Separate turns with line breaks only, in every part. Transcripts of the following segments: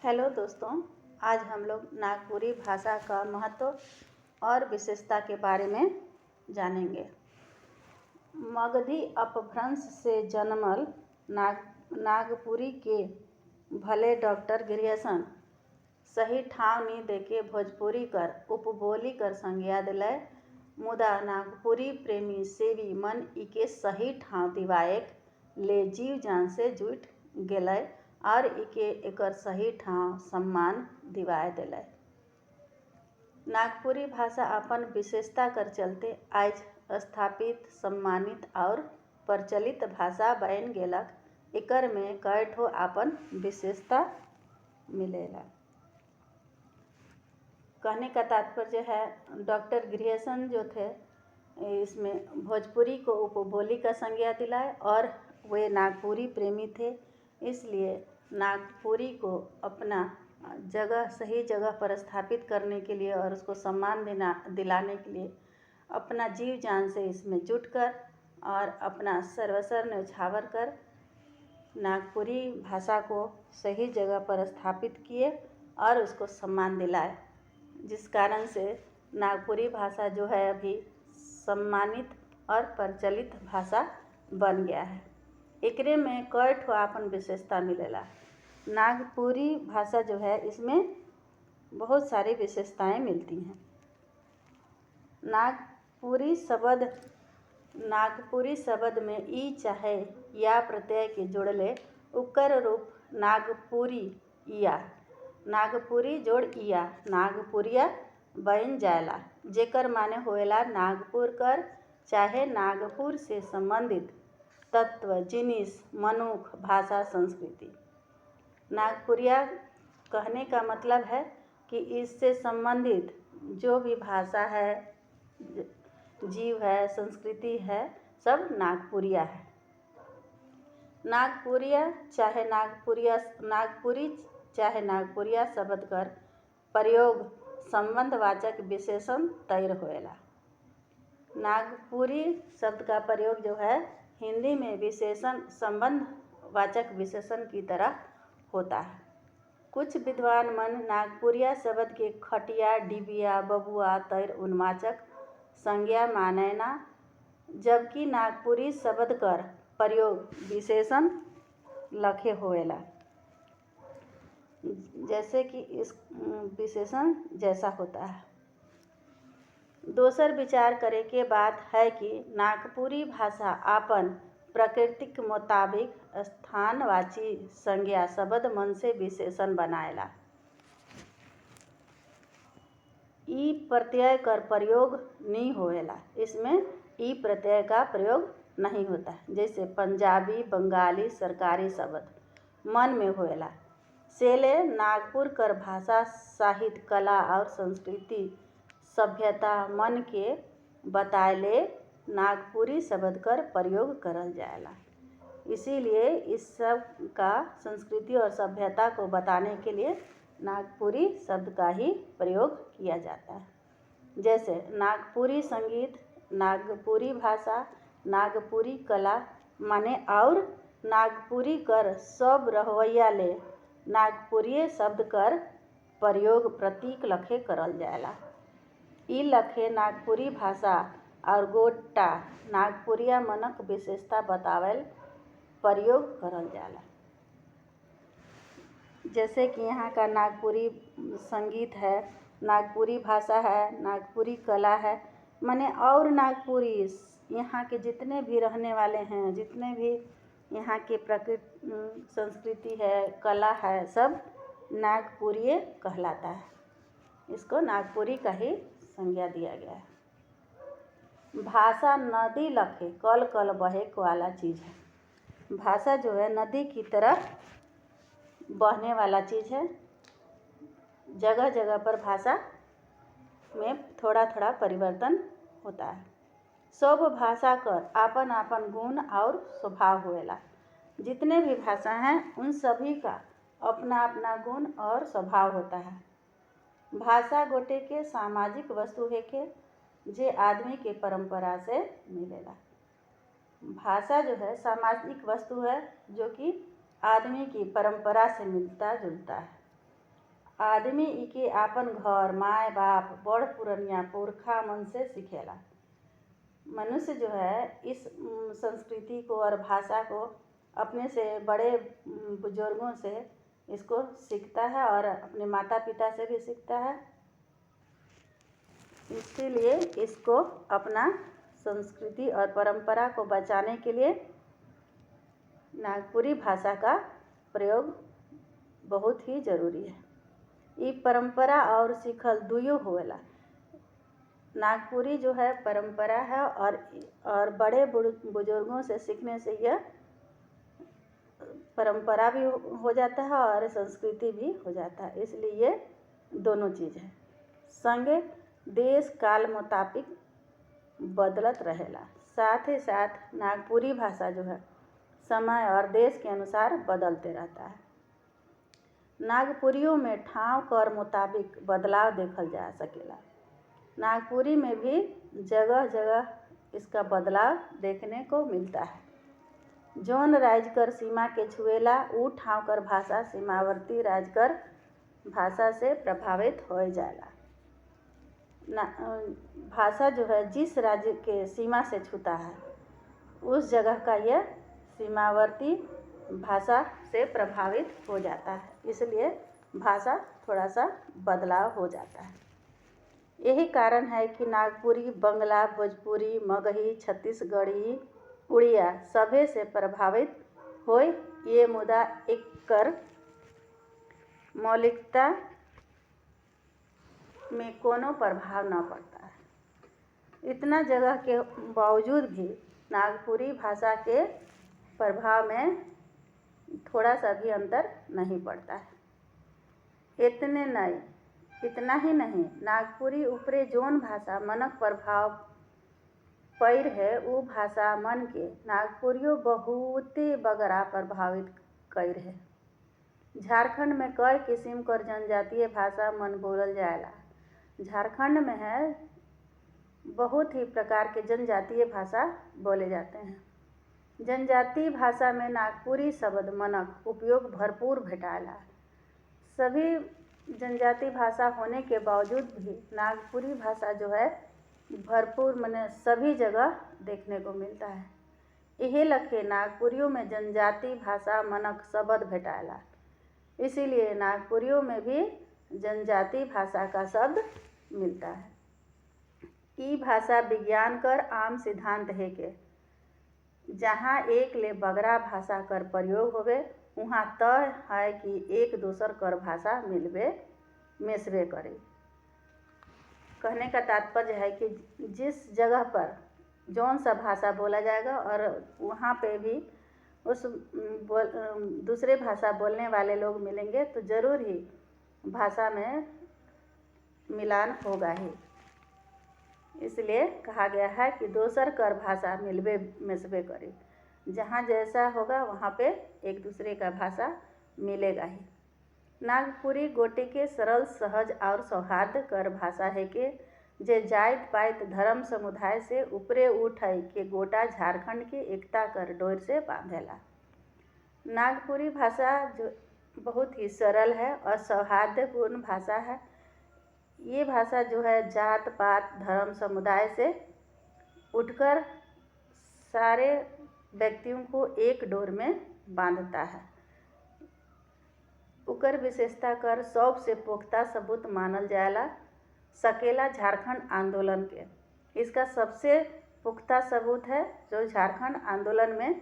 Hello दोस्तों, आज हम लोग नागपुरी भाषा का महत्व और विशेषता के बारे में जानेंगे। मगधी अपभ्रंश से जन्मल नागपुरी के भले डॉक्टर ग्रियर्सन सही ठाव नी देके भोजपुरी कर उपबोली कर संज्ञा दिलय, मुदा नागपुरी प्रेमी सेवी मन इके सही ठाव दिवाएक ले जीव जान से जुट गेलय और इके एकर सही ठाव सम्मान दिवाए दिलय। नागपुरी भाषा अपन विशेषता कर चलते आज स्थापित, सम्मानित और प्रचलित भाषा बन गेलक। एकर में कई ठो अपन विशेषता मिलेला। कहने का तात्पर्य है, डॉक्टर ग्रियर्सन जो थे इसमें भोजपुरी को उपबोली का संज्ञा दिलाए और वे नागपुरी प्रेमी थे, इसलिए नागपुरी को अपना सही जगह पर स्थापित करने के लिए और उसको सम्मान दिलाने के लिए अपना जीव जान से इसमें जुटकर और अपना सर्वस्व न्यौछावर कर नागपुरी भाषा को सही जगह पर स्थापित किए और उसको सम्मान दिलाए, जिस कारण से नागपुरी भाषा जो है अभी सम्मानित और प्रचलित भाषा बन गया है। एकरे में कई ठो अपन विशेषता मिलेला। नागपुरी भाषा जो है इसमें बहुत सारी विशेषताएं मिलती हैं। नागपुरी शब्द में ई चाहे या प्रत्यय के जोड़ले उकर रूप नागपुरी या नागपुरी जोड़ इया नागपुरिया बन जाएला, जेकर माने होएला नागपुर कर चाहे नागपुर से संबंधित तत्व, जिनिस, मनुख, भाषा, संस्कृति। नागपुरिया कहने का मतलब है कि इससे संबंधित जो भी भाषा है, जीव है, संस्कृति है, सब नागपुरिया है। नागपुरी चाहे नागपुरिया शब्द कर प्रयोग संबंधवाचक विशेषण तैर होएला। नागपुरी शब्द का प्रयोग जो है हिंदी में विशेषण संबंधवाचक विशेषण की तरह होता है। कुछ विद्वान मन नागपुरिया शब्द के खटिया, डिबिया, बबुआ तैर उन्माचक संज्ञा मानेना, जबकि नागपुरी शब्द कर प्रयोग विशेषण लखे होएला, जैसे कि इस विशेषण जैसा होता है। दोसर विचार करे के बात है कि नागपुरी भाषा आपन प्रकृतिक मुताबिक स्थानवाची संज्ञा शब्द मन से विशेषण बनाएला। ई प्रत्यय कर प्रयोग नहीं होएला, इसमें ई प्रत्यय का प्रयोग नहीं होता, जैसे पंजाबी, बंगाली, सरकारी शब्द मन में होएला। सेले नागपुर कर भाषा, साहित्य, कला और संस्कृति, सभ्यता मन के बताएले नागपुरी शब्द कर प्रयोग करल जाएला। इसीलिए इस सब का संस्कृति और सभ्यता को बताने के लिए नागपुरी शब्द का ही प्रयोग किया जाता है। जैसे नागपुरी संगीत, नागपुरी भाषा, नागपुरी कला माने और नागपुरी कर सब रहवैया ले नागपुरी शब्द कर प्रयोग प्रतीक लखे करल जाएला। ई लखे नागपुरी भाषा और गोटा नागपुरिया मनक विशेषता बतावेल प्रयोग करल जाला। जैसे कि यहाँ का नागपुरी संगीत है, नागपुरी भाषा है, नागपुरी कला है, माने और नागपुरी यहाँ के जितने भी रहने वाले हैं, जितने भी यहाँ के प्रकृति, संस्कृति है, कला है, सब नागपुरी कहलाता है। इसको नागपुरी का ही संज्ञा दिया गया है। भाषा नदी लखे कल कल बहे वाला चीज़ है। भाषा जो है नदी की तरह बहने वाला चीज़ है। जगह जगह पर भाषा में थोड़ा थोड़ा परिवर्तन होता है। सब भाषा कर आपन आपन गुण और स्वभाव होएला। जितने भी भाषा हैं उन सभी का अपना अपना गुण और स्वभाव होता है। भाषा गोटे के सामाजिक वस्तु है के जे आदमी के परंपरा से मिलेला। भाषा जो है सामाजिक वस्तु है जो कि आदमी की परंपरा से मिलता जुलता है। आदमी इके आपन घर माय बाप बड़ पुरनिया पुरखा मन से सीखेला। मनुष्य जो है इस संस्कृति को और भाषा को अपने से बड़े बुजुर्गों से इसको सीखता है और अपने माता पिता से भी सीखता है। इसीलिए इसको अपना संस्कृति और परंपरा को बचाने के लिए नागपुरी भाषा का प्रयोग बहुत ही जरूरी है। ये परंपरा और सीखल दुयो होवेला। नागपुरी जो है परंपरा है और बड़े बुजुर्गों से सीखने से यह परंपरा भी हो जाता है और संस्कृति भी हो जाता है। इसलिए ये दोनों चीज़ है। संगे देश काल मुताबिक बदलत रहेला। साथ ही साथ नागपुरी भाषा जो है समय और देश के अनुसार बदलते रहता है। नागपुरियों में ठाव कर मुताबिक बदलाव देखल जा सकेला। नागपुरी में भी जगह जगह इसका बदलाव देखने को मिलता है। जौन राजकर सीमा के छुएला ऊ ठाव कर भाषा सीमावर्ती राजकर भाषा से प्रभावित हो जाला। भाषा जो है जिस राज्य के सीमा से छूता है उस जगह का यह सीमावर्ती भाषा से प्रभावित हो जाता है। इसलिए भाषा थोड़ा सा बदलाव हो जाता है। यही कारण है कि नागपुरी बंगला भोजपुरी मगही छत्तीसगढ़ी उड़िया सभे से प्रभावित होय ये मुदा एकर मौलिकता में कोनो प्रभाव न पड़ता है। इतना जगह के बावजूद भी नागपुरी भाषा के प्रभाव में थोड़ा सा भी अंतर नहीं पड़ता है। इतना ही नहीं नागपुरी ऊपरे जौन भाषा मनक प्रभाव पैर है वो भाषा मन के नागपुरियों बहुते बगरा प्रभावित कर है। झारखंड में कई किस्म कर जनजातीय भाषा मन बोलल जाएला। झारखंड में है बहुत ही प्रकार के जनजातीय भाषा बोले जाते हैं। जनजातीय भाषा में नागपुरी शब्द मनक उपयोग भरपूर भेटाला। सभी जनजातीय भाषा होने के बावजूद भी नागपुरी भाषा जो है भरपूर मने सभी जगह देखने को मिलता है। यही लखे नागपुरियों में जनजातीय भाषा मनक शब्द भेटाला। इसीलिए नागपुरियों में भी जनजातीय भाषा का शब्द मिलता है। ई भाषा विज्ञान कर आम सिद्धांत है कि जहाँ एक ले बगरा भाषा कर प्रयोग होवे वहाँ तय है कि एक दूसर कर भाषा मिसबे करे। कहने का तात्पर्य है कि जिस जगह पर जौन सा भाषा बोला जाएगा और वहाँ पे भी उस दूसरे भाषा बोलने वाले लोग मिलेंगे तो ज़रूर ही भाषा में मिलान होगा ही। इसलिए कहा गया है कि दोसर कर भाषा मिसबे करे। जहाँ जैसा होगा वहाँ पे एक दूसरे का भाषा मिलेगा ही। नागपुरी गोटे के सरल सहज और सौहार्द कर भाषा है कि जे जात पात धर्म समुदाय से ऊपरे उठ है के गोटा झारखंड की एकता कर डोर से बांधेला। नागपुरी भाषा जो बहुत ही सरल है और सौहार्दपूर्ण भाषा है। ये भाषा जो है जात पात धर्म समुदाय से उठकर सारे व्यक्तियों को एक डोर में बांधता है। उकर विशेषता कर सबसे पुख्ता सबूत मानल जाएला सकेला झारखंड आंदोलन के। इसका सबसे पुख्ता सबूत है जो झारखंड आंदोलन में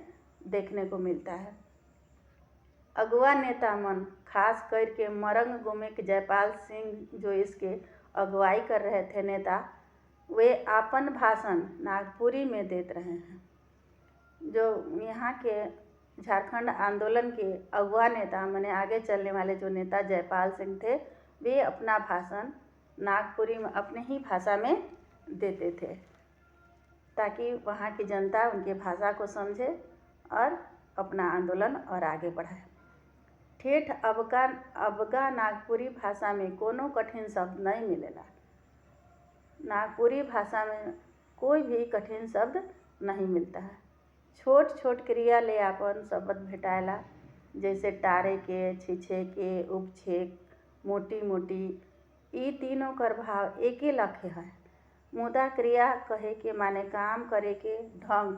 देखने को मिलता है। अगुआ नेता मन खास करके मरंग गोमेक जयपाल सिंह जो इसके अगुवाई कर रहे थे नेता, वे आपन भाषण नागपुरी में देते रहे हैं। जो यहाँ के झारखंड आंदोलन के अगुआ नेता माने आगे चलने वाले जो नेता जयपाल सिंह थे, वे अपना भाषण नागपुरी में अपने ही भाषा में देते थे ताकि वहाँ की जनता उनके भाषा को समझे और अपना आंदोलन और आगे बढ़ाए। ठेठ अबगा नागपुरी भाषा में कोनो कठिन शब्द नहीं मिलेला। नागपुरी भाषा में कोई भी कठिन शब्द नहीं मिलता है। छोट छोट क्रिया ले अपन शब्द भेटाएला जैसे टारे के छिछे के उपछेक मोटी मोटी ई तीनों कर भाव एके लखे है। मुदा क्रिया कहे के माने काम करे के ढंग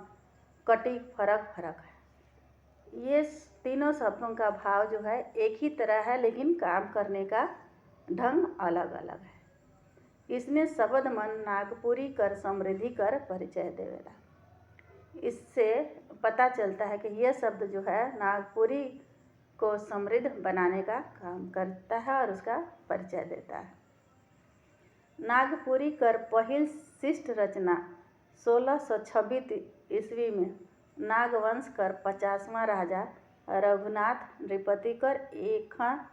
कटिक फर्क फर्क है। ये तीनों शब्दों का भाव जो है एक ही तरह है, लेकिन काम करने का ढंग अलग अलग है। इसमें शब्द मन नागपुरी कर समृद्धि कर परिचय देवेला। इससे पता चलता है कि यह शब्द जो है नागपुरी को समृद्ध बनाने का काम करता है और उसका परिचय देता है। नागपुरी कर पहिल शिष्ट रचना 1626 ईस्वी में नागवंश कर 50वां राजा रघुनाथ नृपति कर एखन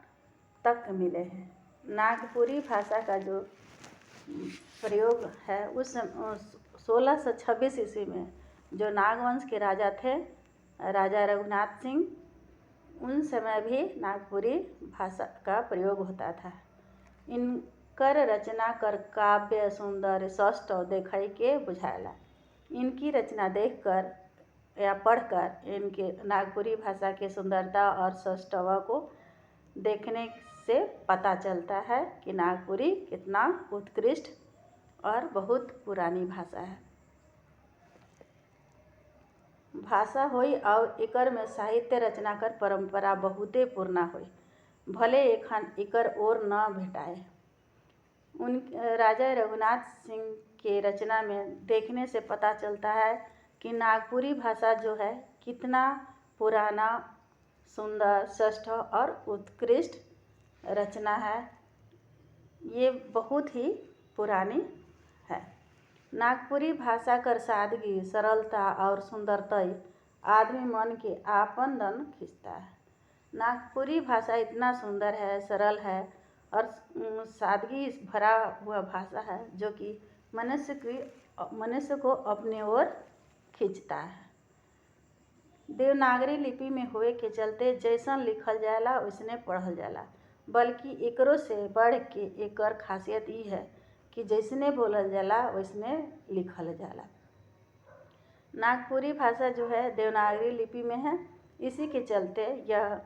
तक मिले हैं। नागपुरी भाषा का जो प्रयोग है उस 1626 ईस्वी में जो नागवंश के राजा थे, राजा रघुनाथ सिंह, उन समय भी नागपुरी भाषा का प्रयोग होता था। इनकर रचना कर काव्य सुंदर स्पष्ट देखई के बुझाला। इनकी रचना देखकर या पढ़कर इनके नागपुरी भाषा के सुंदरता और स्पष्टता को देखने से पता चलता है कि नागपुरी कितना उत्कृष्ट और बहुत पुरानी भाषा है। भाषा होई और एकर में साहित्य रचना कर परंपरा बहुते पुराना होई, भले एखन एकर ओर न भेटाए। उन राजा रघुनाथ सिंह के रचना में देखने से पता चलता है कि नागपुरी भाषा जो है कितना पुराना, सुंदर, श्रेष्ठ और उत्कृष्ट रचना है। ये बहुत ही पुरानी है। नागपुरी भाषा कर सादगी, सरलता और सुंदरता आदमी मन के आपन दन खींचता है। नागपुरी भाषा इतना सुंदर है, सरल है और सादगी भरा हुआ भाषा है जो कि मनुष्य को अपने ओर खींचता है। देवनागरी लिपि में होए के चलते जैसन लिखल जाला वैसने पढ़ल जाला, बल्कि एकरो से बढ़ के एकर खासियत ई है कि जैसने बोलल जाला वैसने लिखल जाला। नागपुरी भाषा जो है देवनागरी लिपि में है, इसी के चलते यह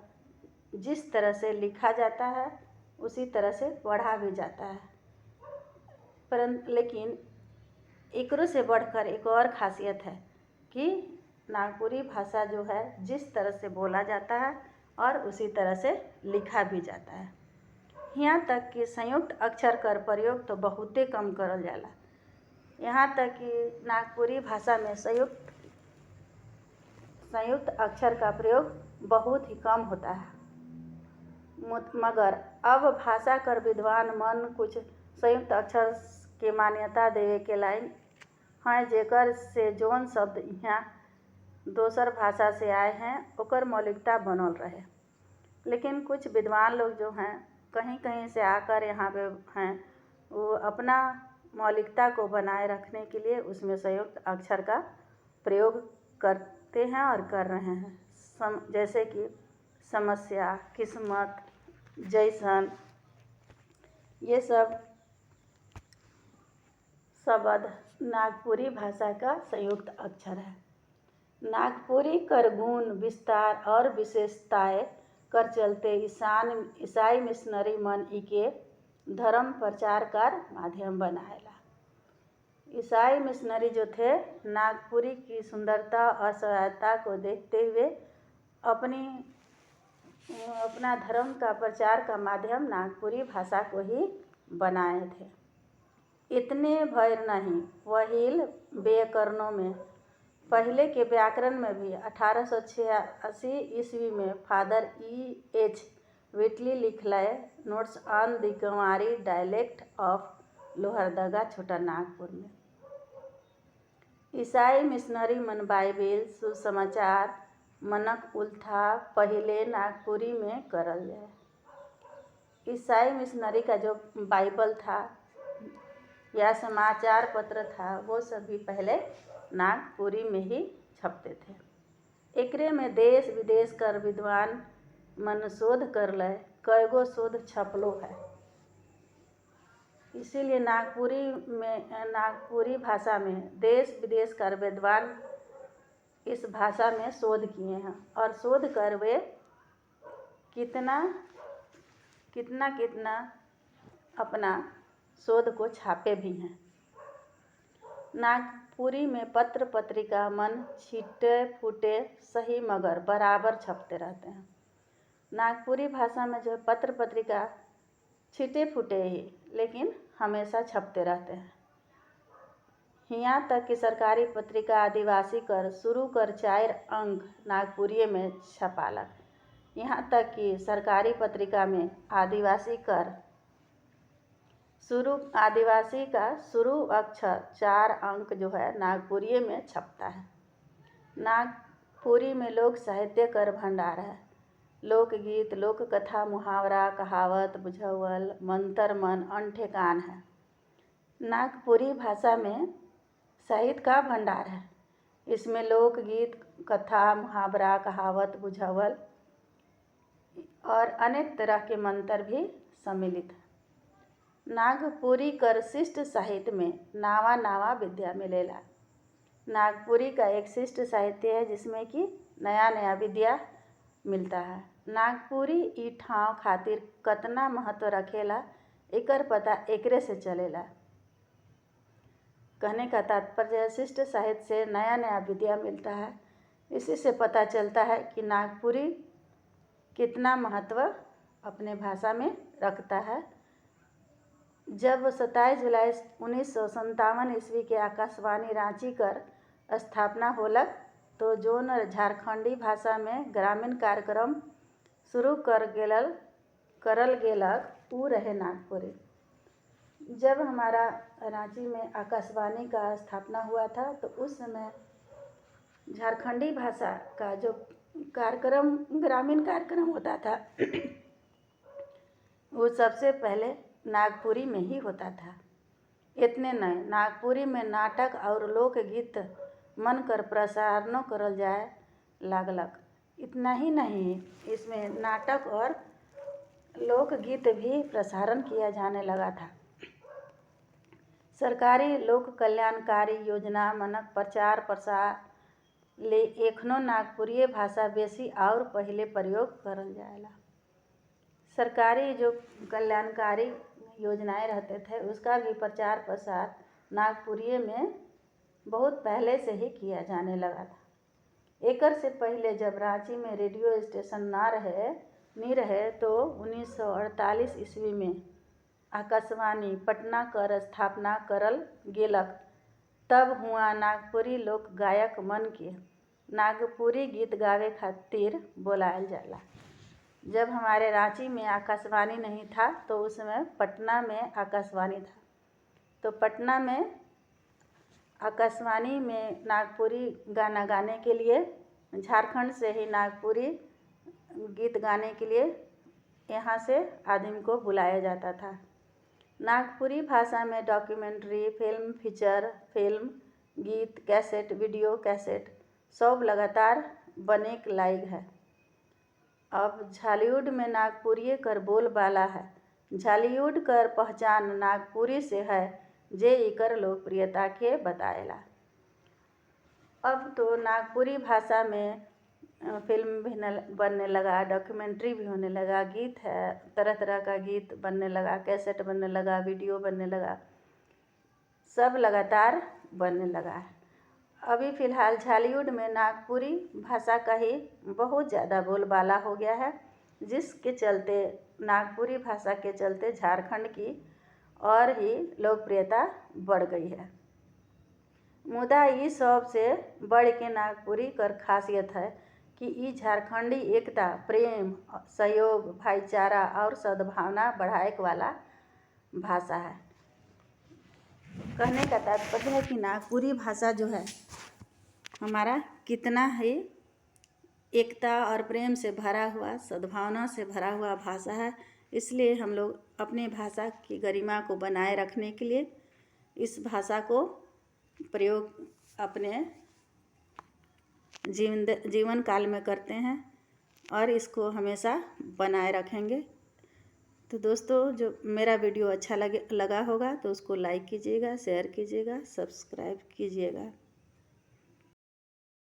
जिस तरह से लिखा जाता है उसी तरह से पढ़ा भी जाता है। लेकिन एकरो से बढ़कर एक और खासियत है कि नागपुरी भाषा जो है जिस तरह से बोला जाता है और उसी तरह से लिखा भी जाता है। यहाँ तक कि संयुक्त अक्षर कर प्रयोग तो बहुते कम करल जाला। यहाँ तक कि नागपुरी भाषा में संयुक्त अक्षर का प्रयोग बहुत ही कम होता है। मगर अब भाषा कर विद्वान मन कुछ संयुक्त अक्षर के मान्यता देवे के लाइन हैं, जेकर से जौन शब्द यहाँ दोसर भाषा से आए हैं ओकर मौलिकता बनल रहे। लेकिन कुछ विद्वान लोग जो हैं कहीं कहीं से आकर यहाँ पे हैं, वो अपना मौलिकता को बनाए रखने के लिए उसमें संयुक्त अक्षर का प्रयोग करते हैं और कर रहे हैं। जैसे कि समस्या, किस्मत, जैसन, ये सब शब्द नागपुरी भाषा का संयुक्त अक्षर है। नागपुरी कर गुण, विस्तार और विशेषताएं कर चलते ईसाई मिशनरी मन इके धर्म प्रचार कर माध्यम बनाएला। ईसाई मिशनरी जो थे नागपुरी की सुंदरता और सहायता को देखते हुए अपना धर्म का प्रचार का माध्यम नागपुरी भाषा को ही बनाए थे। इतने भर नहीं, पहिल व्याकरणों में पहले के व्याकरण में भी 1886 ईस्वी में फादर E.H. व्हिटली लिखलय notes on the Ganwari dialect of Lohardaga Chota Nagpur में। ईसाई मिशनरी मन बाइबिल, सुसमाचार मनक उल्था पहले नागपुरी में करल जाए। ईसाई मिशनरी का जो बाइबल था या समाचार पत्र था वो सभी पहले नागपुरी में ही छपते थे। एकरे में देश विदेश कर विद्वान मन शोध कर लय, कईगो शोध छपलो है। इसीलिए नागपुरी भाषा में देश विदेश कर विद्वान इस भाषा में शोध किए हैं और शोध कर वे कितना कितना कितना अपना शोध को छापे भी हैं। नागपुरी में पत्र पत्रिका मन छीटे फूटे सही मगर बराबर छपते रहते हैं। नागपुरी भाषा में जो पत्र पत्रिका छिटे फूटे ही लेकिन हमेशा छपते रहते हैं। यहाँ तक कि सरकारी पत्रिका आदिवासी कर शुरू कर 4 अंक नागपुरी में छपालक। यहाँ तक कि सरकारी पत्रिका में आदिवासी का शुरू अक्षर 4 अंक जो है नागपुरी में छपता है। नागपुरी में लोक साहित्य कर भंडार है। लोकगीत, लोक कथा, मुहावरा, कहावत, बुझावल, मंतर मन अनठेकान है। नागपुरी भाषा में साहित्य का भंडार है। इसमें लोकगीत, कथा, मुहावरा, कहावत, बुझावल और अनेक तरह के मंत्र भी सम्मिलित है। नागपुरी कर शिष्ट साहित्य में नावा नावा विद्या मिलेला। नागपुरी का एक शिष्ट साहित्य है जिसमें कि नया नया विद्या मिलता है। नागपुरी ई ठाव खातिर कतना महत्व रखेला एकर पता एकरे से चलेला। कहने का तात्पर्य है शिष्ट साहित्य से नया नया विद्या मिलता है। इसी से पता चलता है कि नागपुरी कितना महत्व अपने भाषा में रखता है। जब 27 जुलाई 1957 ईस्वी के आकाशवाणी रांची कर स्थापना होलक तो जोन झारखंडी भाषा में ग्रामीण कार्यक्रम शुरू करल गेलक ऊ रहे नागपुरी। जब हमारा रांची में आकाशवाणी का स्थापना हुआ था तो उस समय झारखंडी भाषा का जो कार्यक्रम ग्रामीण कार्यक्रम होता था वो सबसे पहले नागपुरी में ही होता था। इतने नहीं, नागपुरी में नाटक और लोकगीत मन कर प्रसारण करल जाए लागलक। इतना ही नहीं, इसमें नाटक और लोकगीत भी प्रसारण किया जाने लगा था। सरकारी लोक कल्याणकारी योजना मनक प्रचार प्रसार ले एखनो नागपुरी भाषा बेसी और पहले प्रयोग करल जाएला। सरकारी जो कल्याणकारी योजनाएं रहते थे उसका भी प्रचार प्रसार नागपुरी में बहुत पहले से ही किया जाने लगा था। एकर से पहले जब रांची में रेडियो स्टेशन नहीं रहे तो 1948 ईस्वी में आकाशवाणी पटना कर स्थापना करल गेलक। तब हुआ नागपुरी लोक गायक मन के नागपुरी गीत गावे खातिर बोलायल जाला। जब हमारे रांची में आकाशवाणी नहीं था तो उस समय पटना में आकाशवाणी था। तो पटना में आकाशवाणी में नागपुरी गाना गाने के लिए झारखंड से ही नागपुरी गीत गाने के लिए यहाँ से आदमी को बुलाया जाता था। नागपुरी भाषा में डॉक्यूमेंट्री, फिल्म, फीचर फिल्म, गीत, कैसेट, वीडियो कैसेट सब लगातार बने लायक है। अब झालीवुड में नागपुरी कर बोलबाला है। झालीवुड कर पहचान नागपुरी से है जे इकर लोकप्रियता के बताएला। अब तो नागपुरी भाषा में फिल्म भी बनने लगा, डॉक्यूमेंट्री भी होने लगा, गीत है, तरह तरह का गीत बनने लगा, कैसेट बनने लगा, वीडियो बनने लगा, सब लगातार बनने लगा है। अभी फ़िलहाल झालीवुड में नागपुरी भाषा का ही बहुत ज़्यादा बोलबाला हो गया है, जिसके चलते नागपुरी भाषा के चलते झारखंड की और ही लोकप्रियता बढ़ गई है। मुदा ई सब से बढ़ के नागपुरी कर खासियत है कि ई झारखंडी एकता, प्रेम, सहयोग, भाईचारा और सद्भावना बढ़ाए वाला भाषा है। कहने का तात्पर्य है कि नागपुरी भाषा जो है हमारा कितना ही एकता और प्रेम से भरा हुआ, सद्भावना से भरा हुआ भाषा है। इसलिए हम लोग अपने भाषा की गरिमा को बनाए रखने के लिए इस भाषा को प्रयोग अपने जीवन काल में करते हैं और इसको हमेशा बनाए रखेंगे। तो दोस्तों, जो मेरा वीडियो अच्छा लगा होगा तो उसको लाइक कीजिएगा, शेयर कीजिएगा, सब्सक्राइब कीजिएगा।